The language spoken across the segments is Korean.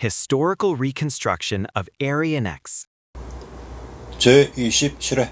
Historical reconstruction of Aryan X. 제27회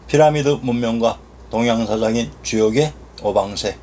피라미드 문명과 동양사장인 주역의 오방세.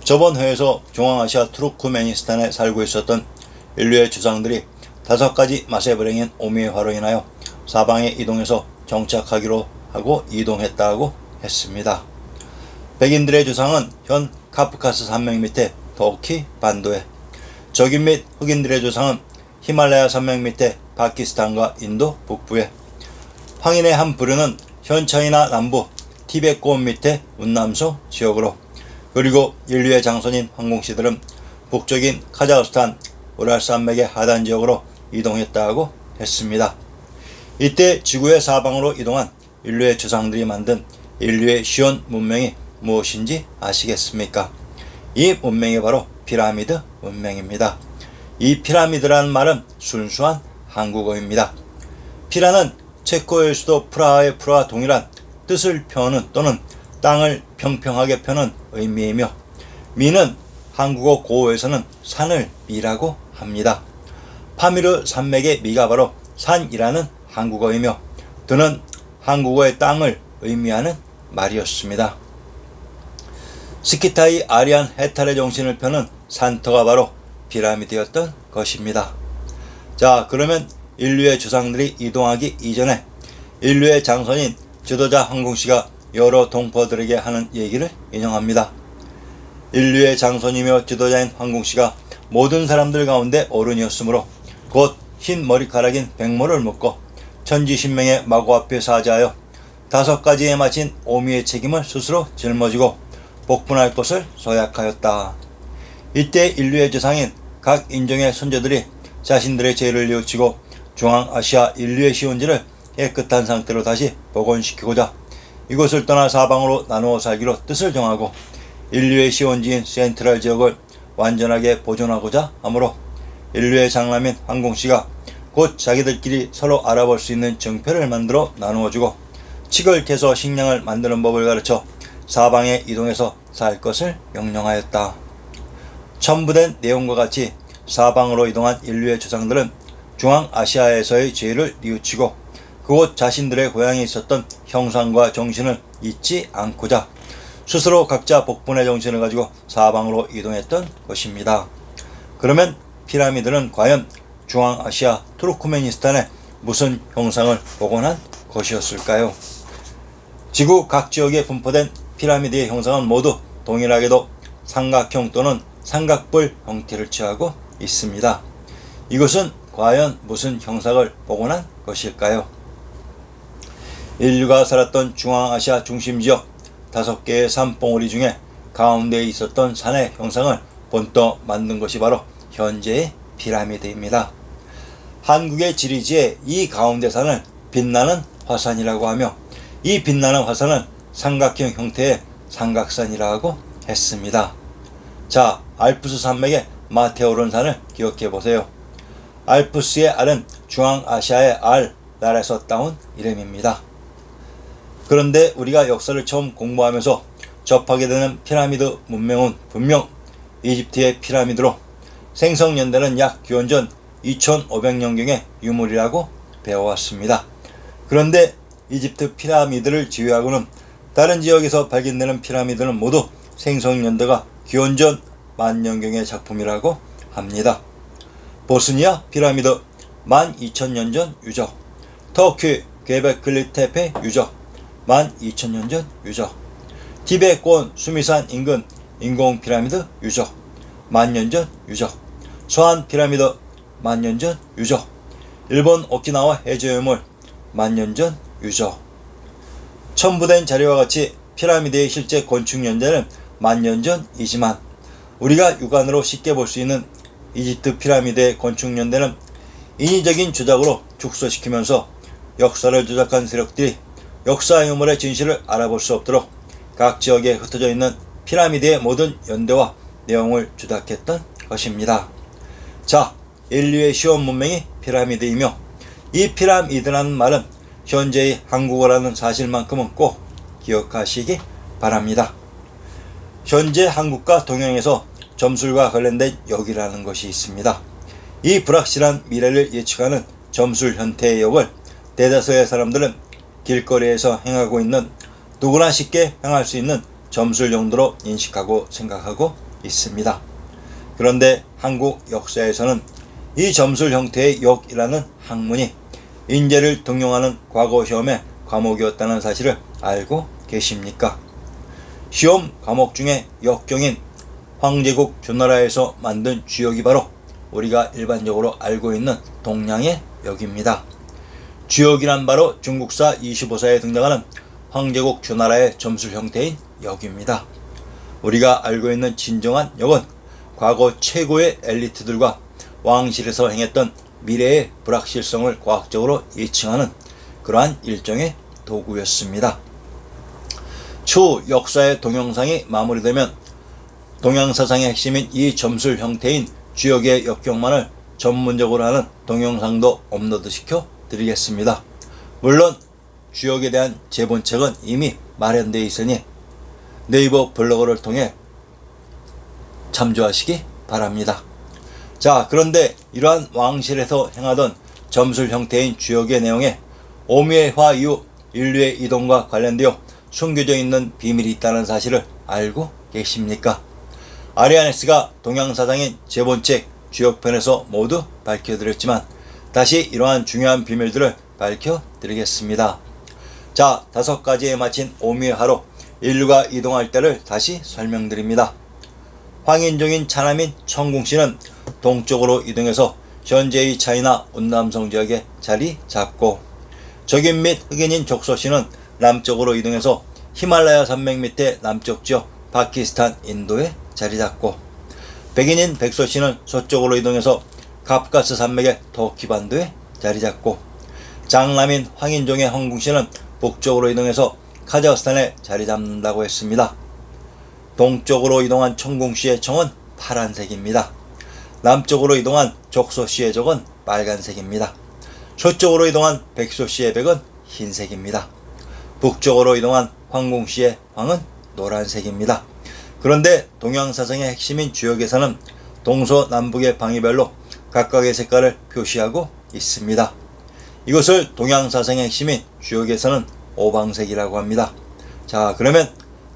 저번 회에서 중앙아시아 투르크메니스탄에 살고 있었던 인류의 조상들이 5가지 마세불행인 오미의 화로 인하여 사방에 이동해서 정착하기로 하고 이동했다고 했습니다. 백인들의 조상은 현 카프카스 산맥 밑에 터키 반도에, 적인 및 흑인들의 조상은 히말라야 산맥 밑에 파키스탄과 인도 북부에, 황인의 한 부류는 현 차이나 남부 티베트권 밑에 운남소 지역으로, 그리고 인류의 장손인 황공씨들은 북쪽인 카자흐스탄 우랄산맥의 하단 지역으로 이동했다고 했습니다. 이때 지구의 사방으로 이동한 인류의 조상들이 만든 인류의 시온 문명이 무엇인지 아시겠습니까? 이 문명이 바로 피라미드 문명입니다. 이 피라미드라는 말은 순수한 한국어입니다. 피라는 체코의 수도 프라하의 프라와 동일한 뜻을 표하는 또는 땅을 평평하게 펴는 의미이며, 미는 한국어 고어에서는 산을 미라고 합니다. 파미르 산맥의 미가 바로 산이라는 한국어이며, 드는 한국어의 땅을 의미하는 말이었습니다. 스키타이 아리안 해탈의 정신을 펴는 산터가 바로 피라미드였던 것입니다. 자, 그러면 인류의 조상들이 이동하기 이전에 인류의 장손인 지도자 황공씨가 여러 동포들에게 하는 얘기를 인용합니다. 인류의 장손이며 지도자인 황공씨가 모든 사람들 가운데 어른이었으므로 곧 흰 머리카락인 백모를 묶고 천지신명의 마구 앞에 사자하여 5가지에 마친 오미의 책임을 스스로 짊어지고 복분할 것을 서약하였다. 이때 인류의 조상인 각 인종의 선조들이 자신들의 죄를 뉘우치고 중앙아시아 인류의 시온지를 깨끗한 상태로 다시 복원시키고자 이곳을 떠나 사방으로 나누어 살기로 뜻을 정하고 인류의 시온지인 센트럴 지역을 완전하게 보존하고자 하므로 인류의 장남인 황공씨가 곧 자기들끼리 서로 알아볼 수 있는 정표를 만들어 나누어주고 칡을 캐서 식량을 만드는 법을 가르쳐 사방에 이동해서 살 것을 명령하였다. 첨부된 내용과 같이 사방으로 이동한 인류의 조상들은 중앙아시아에서의 죄를 뉘우치고 그곳 자신들의 고향에 있었던 형상과 정신을 잊지 않고자 스스로 각자 복분의 정신을 가지고 사방으로 이동했던 것입니다. 그러면 피라미드는 과연 중앙아시아 투르크메니스탄에 무슨 형상을 복원한 것이었을까요? 지구 각 지역에 분포된 피라미드의 형상은 모두 동일하게도 삼각형 또는 삼각뿔 형태를 취하고 있습니다. 이것은 과연 무슨 형상을 복원한 것일까요? 인류가 살았던 중앙아시아 중심지역 5개의 산봉우리 중에 가운데에 있었던 산의 형상을 본떠 만든 것이 바로 현재의 피라미드입니다. 한국의 지리지에 이 가운데 산을 빛나는 화산이라고 하며, 이 빛나는 화산은 삼각형 형태의 삼각산이라고 했습니다. 자, 알프스 산맥의 마테오른산을 기억해 보세요. 알프스의 알은 중앙아시아의 알, 나라에서 따온 이름입니다. 그런데 우리가 역사를 처음 공부하면서 접하게 되는 피라미드 문명은 분명 이집트의 피라미드로 생성연대는 약 기원전 2500년경의 유물이라고 배워왔습니다. 그런데 이집트 피라미드를 제외하고는 다른 지역에서 발견되는 피라미드는 모두 생성연대가 기원전 10,000년경의 작품이라고 합니다. 보스니아 피라미드 12,000년 전 유적, 터키 괴베클리 테페 유적 12,000년 전 유적, 티베트권 수미산 인근 인공 피라미드 유적 10,000년 전 유적, 서한 피라미드 10,000년 전 유적, 일본 오키나와 해저유물 10,000년 전 유적. 첨부된 자료와 같이 피라미드의 실제 건축 연대는 10,000년 전이지만 우리가 육안으로 쉽게 볼 수 있는 이집트 피라미드의 건축 연대는 인위적인 조작으로 축소시키면서 역사를 조작한 세력들이 역사 유물의 진실을 알아볼 수 없도록 각 지역에 흩어져 있는 피라미드의 모든 연대와 내용을 조작했던 것입니다. 자, 인류의 시온 문명이 피라미드이며 이 피라미드라는 말은 현재의 한국어라는 사실만큼은 꼭 기억하시기 바랍니다. 현재 한국과 동양에서 점술과 관련된 역이라는 것이 있습니다. 이 불확실한 미래를 예측하는 점술 형태의 역을 대다수의 사람들은 길거리에서 행하고 있는 누구나 쉽게 행할 수 있는 점술 용도로 인식하고 생각하고 있습니다. 그런데 한국 역사에서는 이 점술 형태의 역이라는 학문이 인재를 등용하는 과거 시험의 과목이었다는 사실을 알고 계십니까? 시험 과목 중에 역경인 황제국 주나라에서 만든 주역이 바로 우리가 일반적으로 알고 있는 동양의 역입니다. 주역이란 바로 중국사 25사에 등장하는 황제국 주나라의 점술 형태인 역입니다. 우리가 알고 있는 진정한 역은 과거 최고의 엘리트들과 왕실에서 행했던 미래의 불확실성을 과학적으로 예측하는 그러한 일종의 도구였습니다. 추후 역사의 동영상이 마무리되면 동양사상의 핵심인 이 점술 형태인 주역의 역경만을 전문적으로 하는 동영상도 업로드 시켜 드리겠습니다. 물론 주역에 대한 제본책은 이미 마련되어 있으니 네이버 블로그를 통해 참조하시기 바랍니다. 자, 그런데 이러한 왕실에서 행하던 점술 형태인 주역의 내용에 오미의 화 이후 인류의 이동과 관련되어 숨겨져 있는 비밀이 있다는 사실을 알고 계십니까? 아리아네스가 동양사상인 제본책 주역편에서 모두 밝혀드렸지만 다시 이러한 중요한 비밀들을 밝혀드리겠습니다. 자, 5가지에 마친 오미의 화로 인류가 이동할 때를 다시 설명드립니다. 황인종인 차남인 청궁씨는 동쪽으로 이동해서 현재의 차이나 운남성 지역에 자리 잡고, 적인 및 흑인인 족소씨는 남쪽으로 이동해서 히말라야 산맥 밑에 남쪽 지역 파키스탄, 인도에 자리 잡고, 백인인 백소씨는 서쪽으로 이동해서 갑가스 산맥의 터키 반도에 자리 잡고, 장남인 황인종의 황궁씨는 북쪽으로 이동해서 카자흐스탄에 자리 잡는다고 했습니다. 동쪽으로 이동한 청궁씨의 청은 파란색입니다. 남쪽으로 이동한 족소씨의 족은 빨간색입니다. 서쪽으로 이동한 백소씨의 백은 흰색입니다. 북쪽으로 이동한 황궁씨의 황은 노란색입니다. 그런데 동양사상의 핵심인 주역에서는 동서남북의 방위별로 각각의 색깔을 표시하고 있습니다. 이것을 동양사상의 핵심인 주역에서는 오방색이라고 합니다. 자, 그러면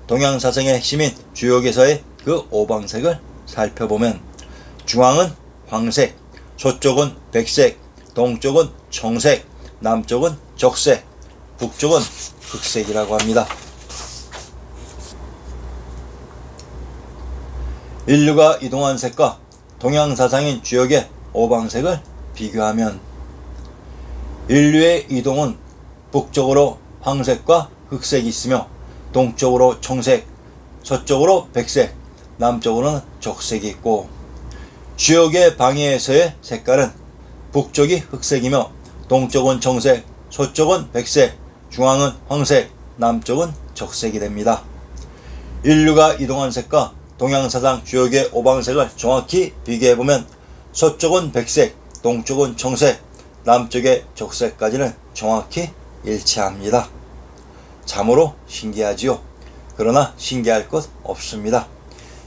동양사상의 핵심인 주역에서의 그 오방색을 살펴보면 중앙은 황색, 서쪽은 백색, 동쪽은 청색, 남쪽은 적색, 북쪽은 흑색이라고 합니다. 인류가 이동한 색과 동양사상인 주역의 오방색을 비교하면 인류의 이동은 북쪽으로 황색과 흑색이 있으며 동쪽으로 청색, 서쪽으로 백색, 남쪽으로는 적색이 있고, 주역의 방해에서의 색깔은 북쪽이 흑색이며 동쪽은 청색, 서쪽은 백색, 중앙은 황색, 남쪽은 적색이 됩니다. 인류가 이동한 색과 동양사상 주역의 오방색을 정확히 비교해보면 서쪽은 백색, 동쪽은 청색, 남쪽의 적색까지는 정확히 일치합니다. 참으로 신기하지요. 그러나 신기할 것 없습니다.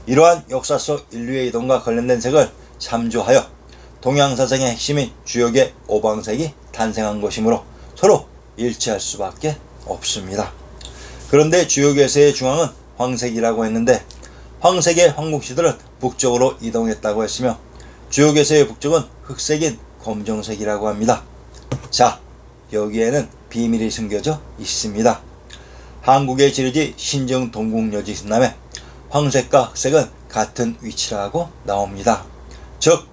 이러한 역사 속 인류의 이동과 관련된 색을 참조하여 동양사상의 핵심인 주역의 오방색이 탄생한 것이므로 서로 일치할 수밖에 없습니다. 그런데 주역에서의 중앙은 황색이라고 했는데 황색의 황궁씨들은 북쪽으로 이동했다고 했으며 주역에서의 북쪽은 흑색인 검정색이라고 합니다. 자, 여기에는 비밀이 숨겨져 있습니다. 한국의 지리지 신정 동국여지신남에 황색과 흑색은 같은 위치라고 나옵니다. 즉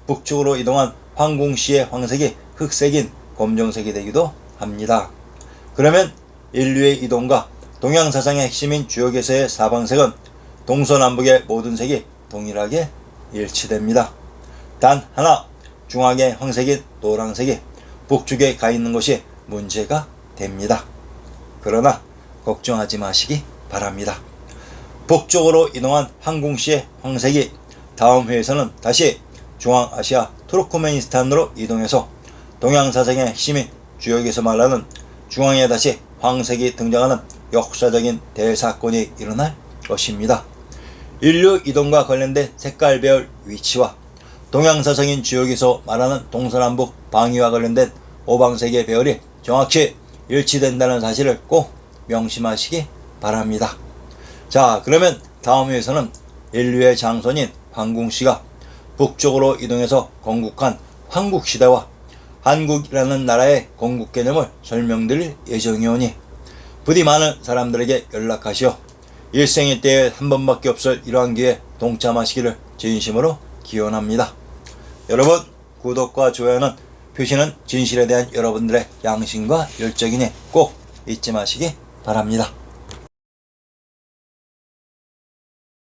북쪽으로 이동한 황궁씨의 황색이 흑색인 검정색이 되기도 합니다. 그러면 인류의 이동과 동양사상의 핵심인 주역에서의 사방색은 동서남북의 모든 색이 동일하게 일치됩니다. 단 하나, 중앙의 황색인 노란색이 북쪽에 가 있는 것이 문제가 됩니다. 그러나 걱정하지 마시기 바랍니다. 북쪽으로 이동한 황궁씨의 황색이 다음 회에서는 다시 중앙아시아 투르크메니스탄으로 이동해서 동양사상의 핵심이 주역에서 말하는 중앙에 다시 황색이 등장하는 역사적인 대사건이 일어날 것입니다. 인류 이동과 관련된 색깔 배열 위치와 동양사상인 주역에서 말하는 동서남북 방위와 관련된 오방색의 배열이 정확히 일치된다는 사실을 꼭 명심하시기 바랍니다. 자, 그러면 다음 회에서는 인류의 장손인 황궁씨가 북쪽으로 이동해서 건국한 황국시대와 한국이라는 나라의 건국 개념을 설명드릴 예정이오니 부디 많은 사람들에게 연락하시어 일생일 때에 한 번밖에 없을 이러한 기회에 동참하시기를 진심으로 기원합니다. 여러분, 구독과 좋아요는 표시는 진실에 대한 여러분들의 양심과 열정이니 꼭 잊지 마시기 바랍니다.